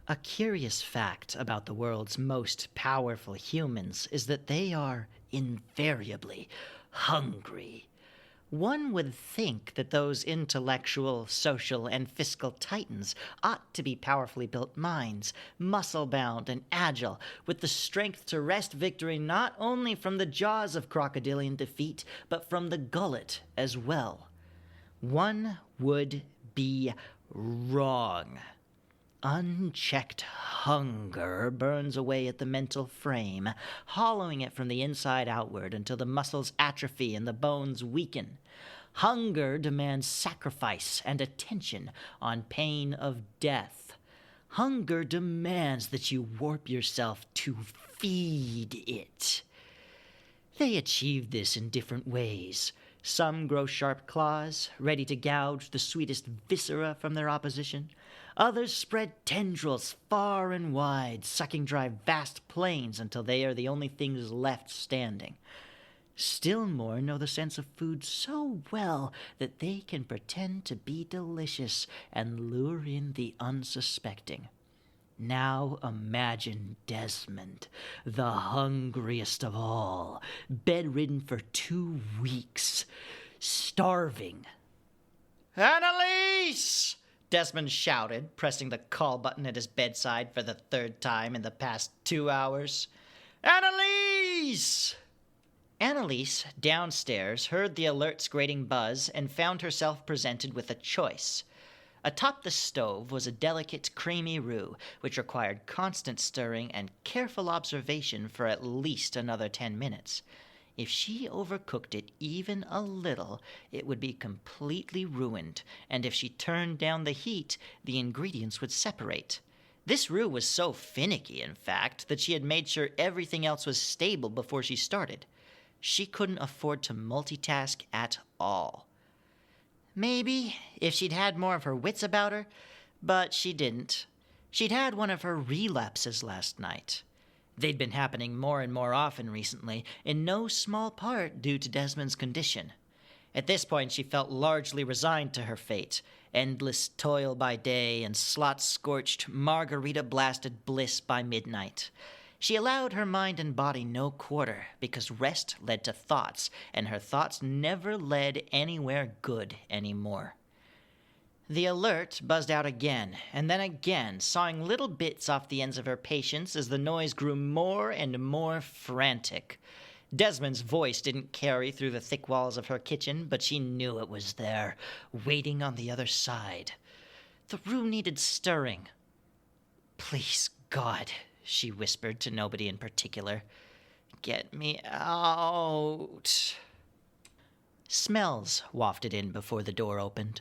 A curious fact about the world's most powerful humans is that they are invariably hungry. One would think that those intellectual, social, and fiscal titans ought to be powerfully built minds, muscle-bound and agile, with the strength to wrest victory not only from the jaws of crocodilian defeat, but from the gullet as well. One would be wrong. Unchecked hunger burns away at the mental frame, hollowing it from the inside outward until the muscles atrophy and the bones weaken. Hunger demands sacrifice and attention on pain of death. Hunger demands that you warp yourself to feed it. They achieve this in different ways. Some grow sharp claws, ready to gouge the sweetest viscera from their opposition. Others spread tendrils far and wide, sucking dry vast plains until they are the only things left standing. Still more know the sense of food so well that they can pretend to be delicious and lure in the unsuspecting. Now imagine Desmond, the hungriest of all, bedridden for 2 weeks, starving. "Annalise!" Desmond shouted, pressing the call button at his bedside for the 3rd time in the past 2 hours. "Annalise!" Annalise, downstairs, heard the alert's grating buzz and found herself presented with a choice. Atop the stove was a delicate, creamy roux, which required constant stirring and careful observation for at least another 10 minutes. If she overcooked it even a little, it would be completely ruined, and if she turned down the heat, the ingredients would separate. This roux was so finicky, in fact, that she had made sure everything else was stable before she started. She couldn't afford to multitask at all. Maybe if she'd had more of her wits about her, but she didn't. She'd had one of her relapses last night. They'd been happening more and more often recently, in no small part due to Desmond's condition. At this point, she felt largely resigned to her fate, endless toil by day and slot-scorched, margarita-blasted bliss by midnight. She allowed her mind and body no quarter, because rest led to thoughts, and her thoughts never led anywhere good anymore. The alert buzzed out again, and then again, sawing little bits off the ends of her patience as the noise grew more and more frantic. Desmond's voice didn't carry through the thick walls of her kitchen, but she knew it was there, waiting on the other side. The room needed stirring. "Please, God," she whispered to nobody in particular, "get me out." Smells wafted in before the door opened.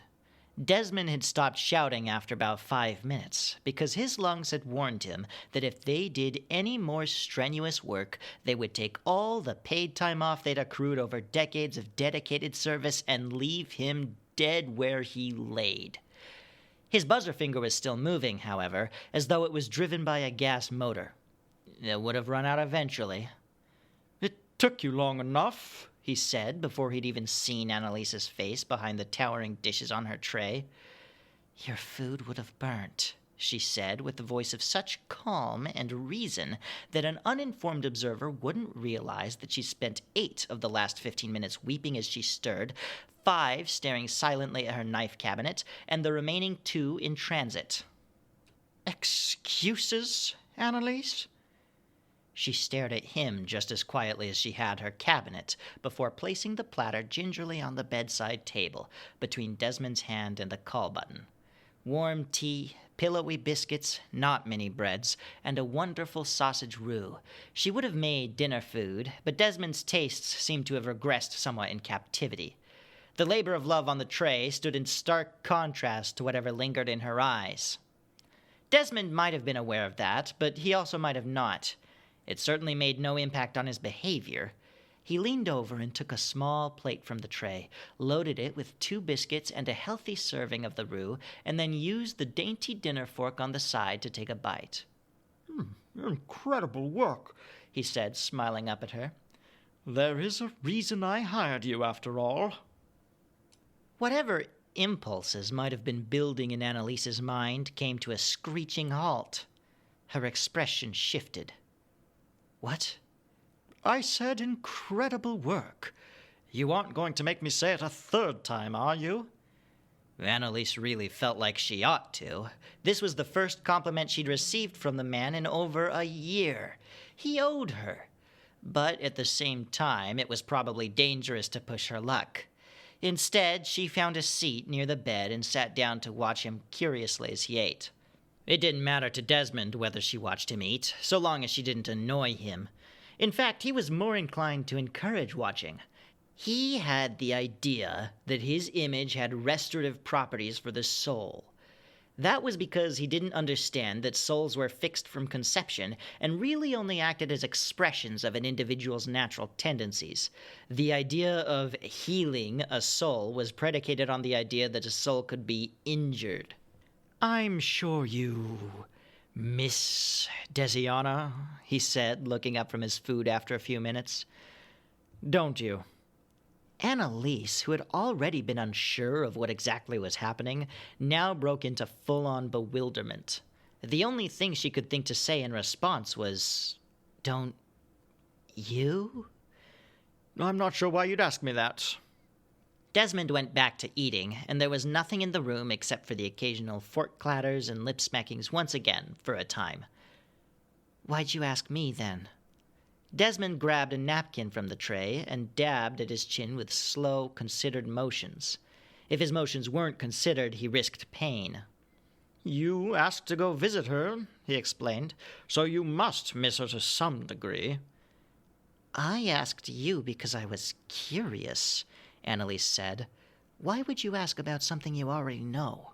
Desmond had stopped shouting after about 5 minutes, because his lungs had warned him that if they did any more strenuous work, they would take all the paid time off they'd accrued over decades of dedicated service and leave him dead where he laid. His buzzer finger was still moving, however, as though it was driven by a gas motor. It would have run out eventually. "It took you long enough," he said, before he'd even seen Annalise's face behind the towering dishes on her tray. "Your food would have burnt," she said, with a voice of such calm and reason that an uninformed observer wouldn't realize that she spent 8 of the last 15 minutes weeping as she stirred, 5 staring silently at her knife cabinet, and the remaining 2 in transit. "Excuses, Annalise?" She stared at him just as quietly as she had her cabinet, before placing the platter gingerly on the bedside table, between Desmond's hand and the call button. Warm tea, pillowy biscuits, not many breads, and a wonderful sausage roux. She would have made dinner food, but Desmond's tastes seemed to have regressed somewhat in captivity. The labor of love on the tray stood in stark contrast to whatever lingered in her eyes. Desmond might have been aware of that, but he also might have not. It certainly made no impact on his behavior. He leaned over and took a small plate from the tray, loaded it with 2 biscuits and a healthy serving of the roux, and then used the dainty dinner fork on the side to take a bite. "Incredible work," he said, smiling up at her. "There is a reason I hired you, after all." Whatever impulses might have been building in Annalise's mind came to a screeching halt. Her expression shifted. "What?" "I said incredible work. You aren't going to make me say it a third time, are you?" Annalise really felt like she ought to. This was the first compliment she'd received from the man in over a year. He owed her. But at the same time, it was probably dangerous to push her luck. Instead, she found a seat near the bed and sat down to watch him curiously as he ate. It didn't matter to Desmond whether she watched him eat, so long as she didn't annoy him. In fact, he was more inclined to encourage watching. He had the idea that his image had restorative properties for the soul. That was because he didn't understand that souls were fixed from conception and really only acted as expressions of an individual's natural tendencies. The idea of healing a soul was predicated on the idea that a soul could be injured. "I'm sure you, Miss Desiana," he said, looking up from his food after a few minutes. "Don't you?" Annalise, who had already been unsure of what exactly was happening, now broke into full-on bewilderment. The only thing she could think to say in response was, "Don't you?" "I'm not sure why you'd ask me that." Desmond went back to eating, and there was nothing in the room except for the occasional fork clatters and lip smackings once again, for a time. "Why'd you ask me, then?" Desmond grabbed a napkin from the tray and dabbed at his chin with slow, considered motions. If his motions weren't considered, he risked pain. "You asked to go visit her," he explained, "so you must miss her to some degree." "I asked you because I was curious," Annalise said. "Why would you ask about something you already know?"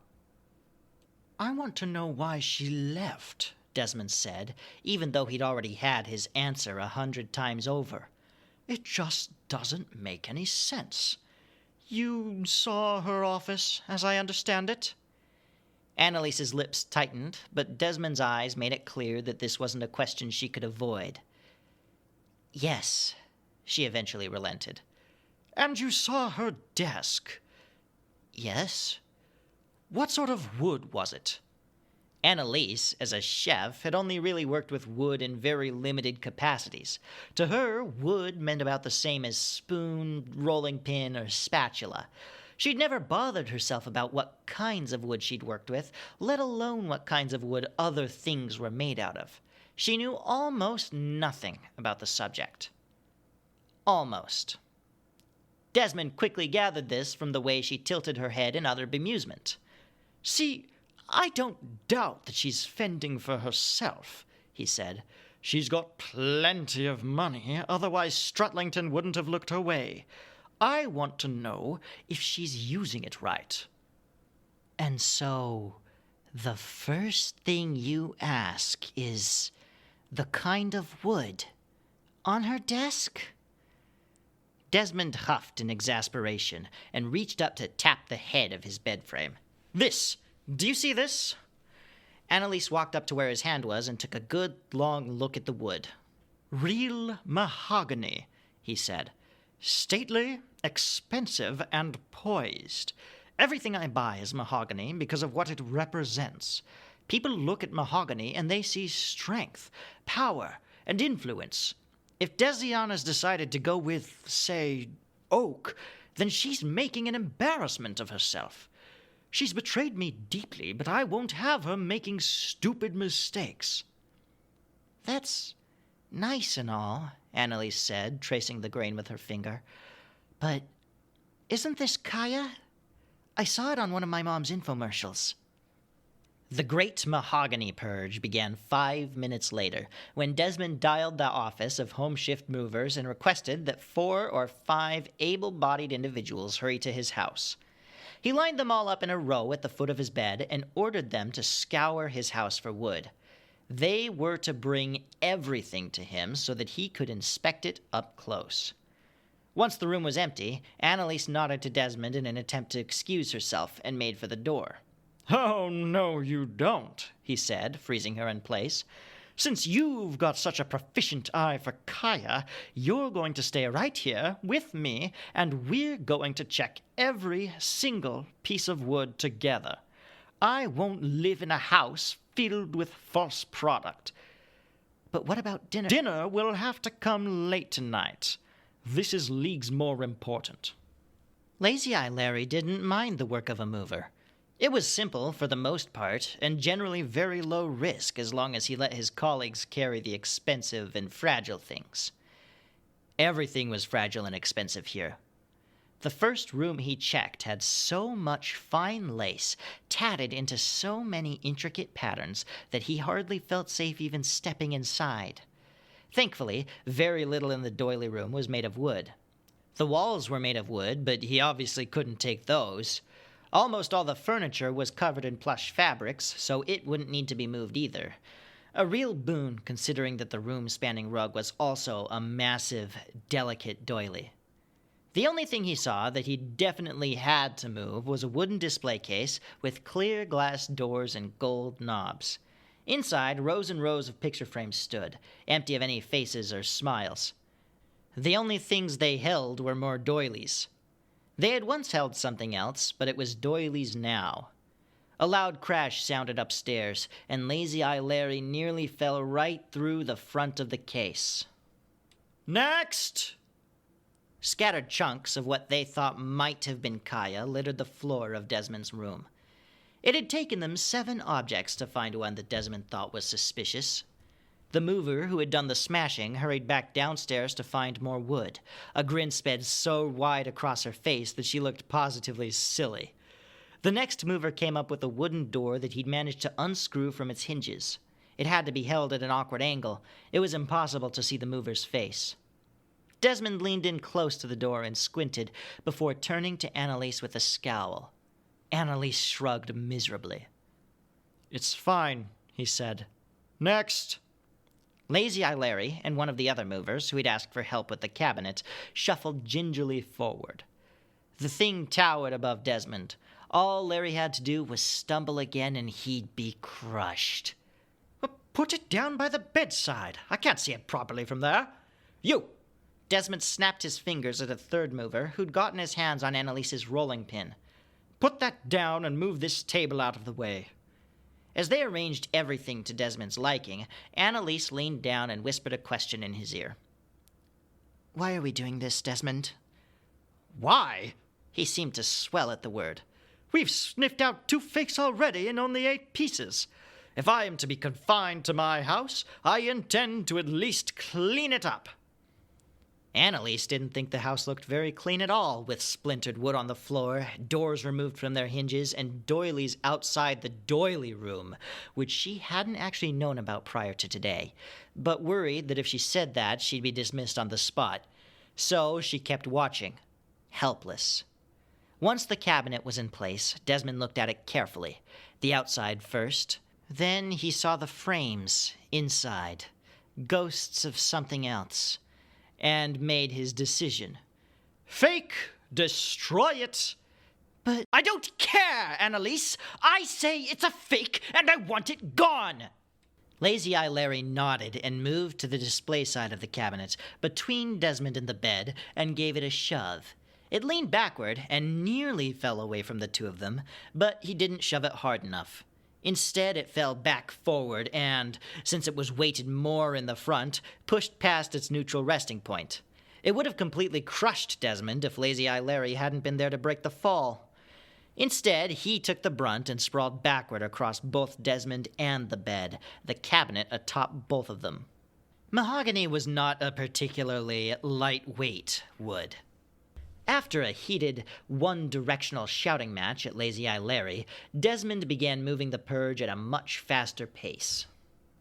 "I want to know why she left," Desmond said, even though he'd already had his answer 100 times over. "It just doesn't make any sense. You saw her office, as I understand it?" Annalise's lips tightened, but Desmond's eyes made it clear that this wasn't a question she could avoid. "Yes," she eventually relented. "And you saw her desk?" "Yes." "What sort of wood was it?" Annalise, as a chef, had only really worked with wood in very limited capacities. To her, wood meant about the same as spoon, rolling pin, or spatula. She'd never bothered herself about what kinds of wood she'd worked with, let alone what kinds of wood other things were made out of. She knew almost nothing about the subject. Almost. Desmond quickly gathered this from the way she tilted her head in utter bemusement. "See, I don't doubt that she's fending for herself," he said. "She's got plenty of money, otherwise Strutlington wouldn't have looked her way. I want to know if she's using it right." "And so, the first thing you ask is the kind of wood on her desk?" Desmond huffed in exasperation and reached up to tap the head of his bed frame. "This! Do you see this?" Annalise walked up to where his hand was and took a good, long look at the wood. "Real mahogany," he said. "Stately, expensive, and poised. Everything I buy is mahogany because of what it represents. People look at mahogany and they see strength, power, and influence. If Desiana's decided to go with, say, oak, then she's making an embarrassment of herself. She's betrayed me deeply, but I won't have her making stupid mistakes." "That's nice and all," Annalise said, tracing the grain with her finger. "But isn't this Kaya? I saw it on one of my mom's infomercials." The Great Mahogany Purge began 5 minutes later, when Desmond dialed the office of Home Shift Movers and requested that 4 or 5 able-bodied individuals hurry to his house. He lined them all up in a row at the foot of his bed and ordered them to scour his house for wood. They were to bring everything to him so that he could inspect it up close. Once the room was empty, Annalise nodded to Desmond in an attempt to excuse herself and made for the door. "Oh, no, you don't," he said, freezing her in place. "Since you've got such a proficient eye for Kaya, you're going to stay right here with me, and we're going to check every single piece of wood together. I won't live in a house filled with false product. But what about dinner? Dinner will have to come late tonight. This is leagues more important. Lazy Eye Larry didn't mind the work of a mover. It was simple for the most part, and generally very low risk as long as he let his colleagues carry the expensive and fragile things. Everything was fragile and expensive here. The first room he checked had so much fine lace, tatted into so many intricate patterns, that he hardly felt safe even stepping inside. Thankfully, very little in the doily room was made of wood. The walls were made of wood, but he obviously couldn't take those. Almost all the furniture was covered in plush fabrics, so it wouldn't need to be moved either. A real boon, considering that the room-spanning rug was also a massive, delicate doily. The only thing he saw that he definitely had to move was a wooden display case with clear glass doors and gold knobs. Inside, rows and rows of picture frames stood, empty of any faces or smiles. The only things they held were more doilies. They had once held something else, but it was doilies now. A loud crash sounded upstairs, and Lazy Eye Larry nearly fell right through the front of the case. Next! Scattered chunks of what they thought might have been Kaya littered the floor of Desmond's room. It had taken them 7 objects to find one that Desmond thought was suspicious. The mover who had done the smashing hurried back downstairs to find more wood. A grin sped so wide across her face that she looked positively silly. The next mover came up with a wooden door that he'd managed to unscrew from its hinges. It had to be held at an awkward angle. It was impossible to see the mover's face. Desmond leaned in close to the door and squinted before turning to Annalise with a scowl. Annalise shrugged miserably. "It's fine," he said. "Next!" Lazy Eye Larry and one of the other movers, who had asked for help with the cabinet, shuffled gingerly forward. The thing towered above Desmond. All Larry had to do was stumble again and he'd be crushed. "Put it down by the bedside. I can't see it properly from there. You!" Desmond snapped his fingers at a third mover who'd gotten his hands on Annalise's rolling pin. "Put that down and move this table out of the way." As they arranged everything to Desmond's liking, Annalise leaned down and whispered a question in his ear. "Why are we doing this, Desmond?" "Why?" He seemed to swell at the word. "We've sniffed out 2 fakes already in only 8 pieces. If I am to be confined to my house, I intend to at least clean it up." Annalise didn't think the house looked very clean at all, with splintered wood on the floor, doors removed from their hinges, and doilies outside the doily room, which she hadn't actually known about prior to today, but worried that if she said that, she'd be dismissed on the spot. So she kept watching, helpless. Once the cabinet was in place, Desmond looked at it carefully, the outside first. Then he saw the frames inside, ghosts of something else, and made his decision. "Fake! Destroy it!" "But I don't care, Annalise! I say it's a fake, and I want it gone!" Lazy Eye Larry nodded and moved to the display side of the cabinet, between Desmond and the bed, and gave it a shove. It leaned backward and nearly fell away from the two of them, but he didn't shove it hard enough. Instead, it fell back forward and, since it was weighted more in the front, pushed past its neutral resting point. It would have completely crushed Desmond if Lazy Eye Larry hadn't been there to break the fall. Instead, he took the brunt and sprawled backward across both Desmond and the bed, the cabinet atop both of them. Mahogany was not a particularly lightweight wood. After a heated, one-directional shouting match at Lazy Eye Larry, Desmond began moving the purge at a much faster pace.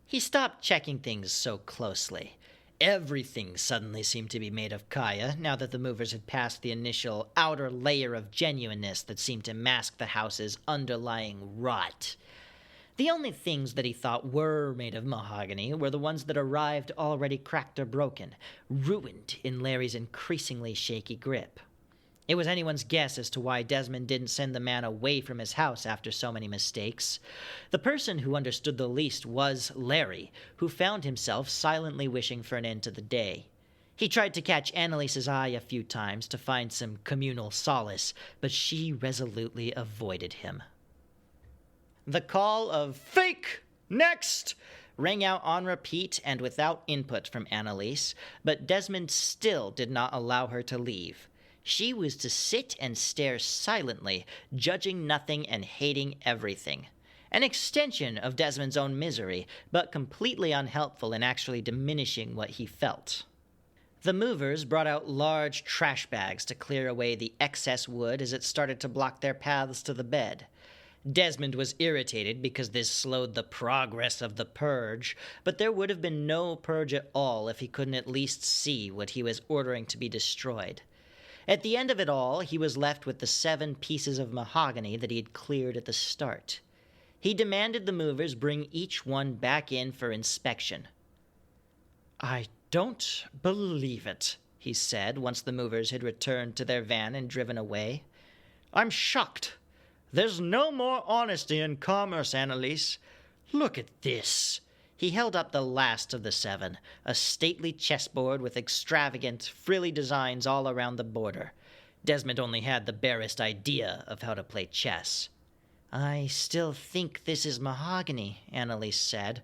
He stopped checking things so closely. Everything suddenly seemed to be made of Kaya, now that the movers had passed the initial outer layer of genuineness that seemed to mask the house's underlying rot. The only things that he thought were made of mahogany were the ones that arrived already cracked or broken, ruined in Larry's increasingly shaky grip. It was anyone's guess as to why Desmond didn't send the man away from his house after so many mistakes. The person who understood the least was Larry, who found himself silently wishing for an end to the day. He tried to catch Annalise's eye a few times to find some communal solace, but she resolutely avoided him. The call of "Fake! Next!" rang out on repeat and without input from Annalise, but Desmond still did not allow her to leave. She was to sit and stare silently, judging nothing and hating everything. An extension of Desmond's own misery, but completely unhelpful in actually diminishing what he felt. The movers brought out large trash bags to clear away the excess wood as it started to block their paths to the bed. Desmond was irritated because this slowed the progress of the purge, but there would have been no purge at all if he couldn't at least see what he was ordering to be destroyed. At the end of it all, he was left with the 7 pieces of mahogany that he had cleared at the start. He demanded the movers bring each one back in for inspection. "I don't believe it," he said once the movers had returned to their van and driven away. "I'm shocked. There's no more honesty in commerce, Annalise. Look at this." He held up the last of the 7, a stately chessboard with extravagant, frilly designs all around the border. Desmond only had the barest idea of how to play chess. "I still think this is mahogany," Annalise said.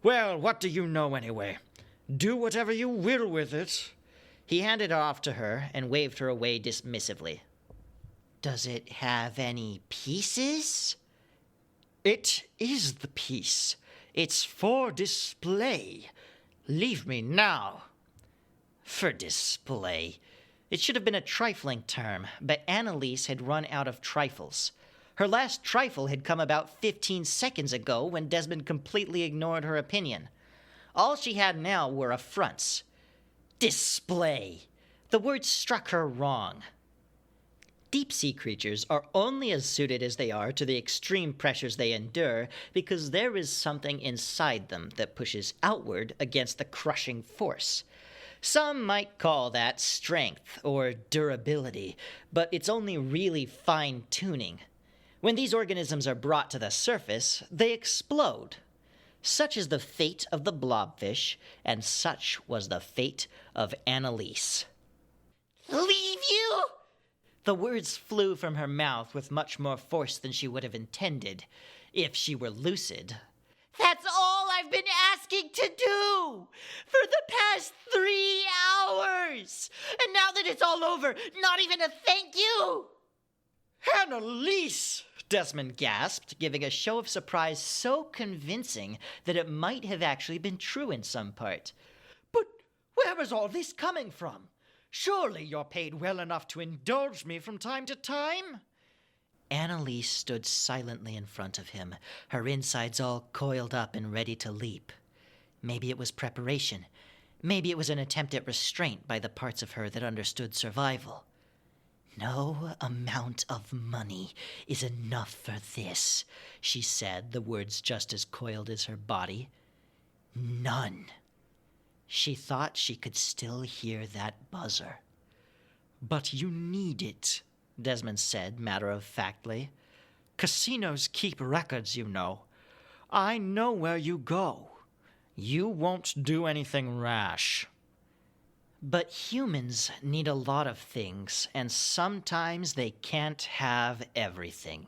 "Well, what do you know anyway? Do whatever you will with it." He handed it off to her and waved her away dismissively. "Does it have any pieces?" "It is the piece. It's for display. Leave me now." For display. It should have been a trifling term, but Annalise had run out of trifles. Her last trifle had come about 15 seconds ago when Desmond completely ignored her opinion. All she had now were affronts. Display. The word struck her wrong. Deep-sea creatures are only as suited as they are to the extreme pressures they endure because there is something inside them that pushes outward against the crushing force. Some might call that strength or durability, but it's only really fine-tuning. When these organisms are brought to the surface, they explode. Such is the fate of the blobfish, and such was the fate of Annalise. "Leave you?" The words flew from her mouth with much more force than she would have intended, if she were lucid. "That's all I've been asking to do for the past 3 hours! And now that it's all over, not even a thank you!" "Annalise!" Desmond gasped, giving a show of surprise so convincing that it might have actually been true in some part. "But where is all this coming from? Surely you're paid well enough to indulge me from time to time?" Annalise stood silently in front of him, her insides all coiled up and ready to leap. Maybe it was preparation. Maybe it was an attempt at restraint by the parts of her that understood survival. "No amount of money is enough for this," she said, the words just as coiled as her body. "None." She thought she could still hear that buzzer. "But you need it," Desmond said matter-of-factly. "Casinos keep records, you know. I know where you go. You won't do anything rash." But humans need a lot of things, and sometimes they can't have everything.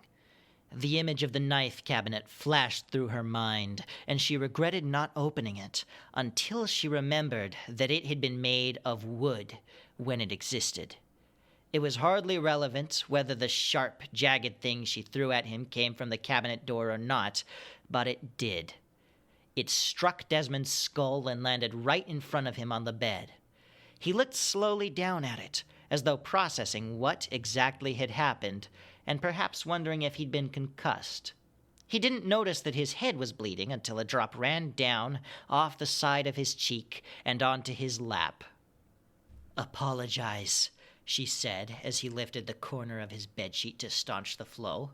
The image of the knife cabinet flashed through her mind, and she regretted not opening it until she remembered that it had been made of wood when it existed. It was hardly relevant whether the sharp, jagged thing she threw at him came from the cabinet door or not, but it did. It struck Desmond's skull and landed right in front of him on the bed. He looked slowly down at it, as though processing what exactly had happened, and perhaps wondering if he'd been concussed. He didn't notice that his head was bleeding until a drop ran down off the side of his cheek and onto his lap. "Apologize," she said as he lifted the corner of his bedsheet to staunch the flow.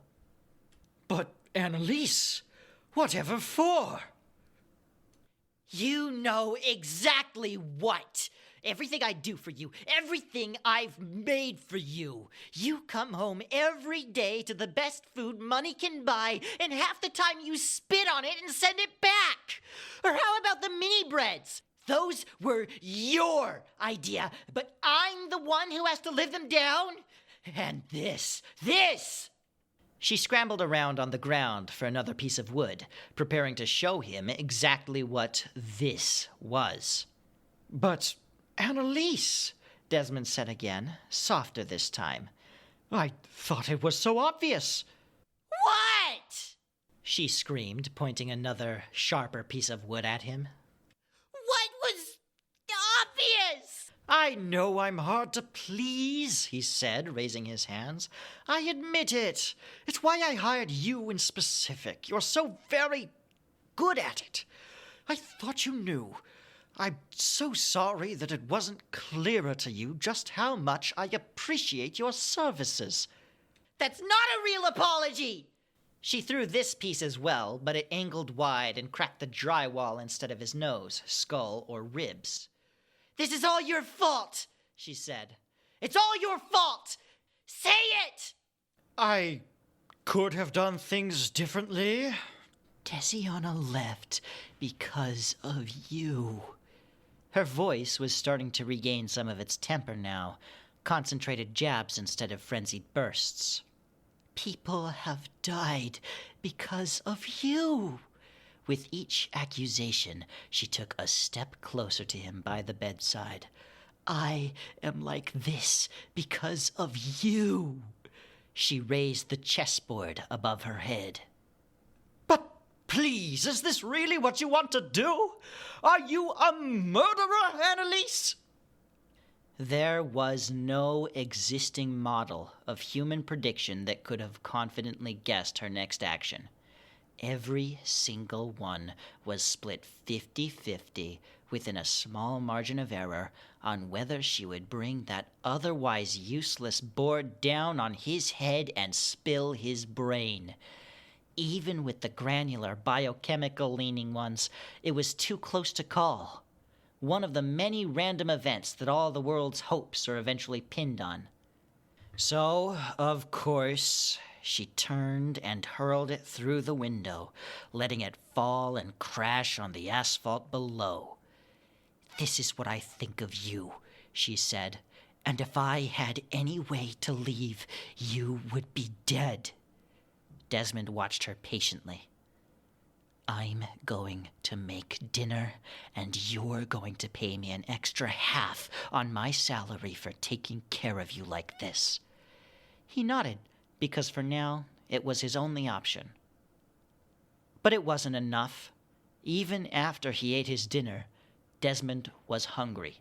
"But, Annalise, whatever for?" "You know exactly what. Everything I do for you, everything I've made for you. You come home every day to the best food money can buy, and half the time you spit on it and send it back. Or how about the mini breads? Those were your idea, but I'm the one who has to live them down. And this. She scrambled around on the ground for another piece of wood, preparing to show him exactly what this was. But, Annalise, Desmond said again, softer this time. I thought it was so obvious. What? She screamed, pointing another, sharper piece of wood at him. What was obvious? I know I'm hard to please, he said, raising his hands. I admit it. It's why I hired you in specific. You're so very good at it. I thought you knew. I'm so sorry that it wasn't clearer to you just how much I appreciate your services. That's not a real apology! She threw this piece as well, but it angled wide and cracked the drywall instead of his nose, skull, or ribs. This is all your fault, she said. It's all your fault! Say it! I could have done things differently. Tessiana left because of you. Her voice was starting to regain some of its temper now, concentrated jabs instead of frenzied bursts. People have died because of you. With each accusation, she took a step closer to him by the bedside. I am like this because of you. She raised the chessboard above her head. But please, is this really what you want to do? Are you a murderer, Annalise? There was no existing model of human prediction that could have confidently guessed her next action. Every single one was split 50-50 within a small margin of error on whether she would bring that otherwise useless board down on his head and spill his brain. Even with the granular, biochemical-leaning ones, it was too close to call. One of the many random events that all the world's hopes are eventually pinned on. So, of course, she turned and hurled it through the window, letting it fall and crash on the asphalt below. This is what I think of you, she said, and if I had any way to leave, you would be dead. Desmond watched her patiently. I'm going to make dinner, and you're going to pay me an extra half on my salary for taking care of you like this. He nodded, because for now, it was his only option. But it wasn't enough. Even after he ate his dinner, Desmond was hungry.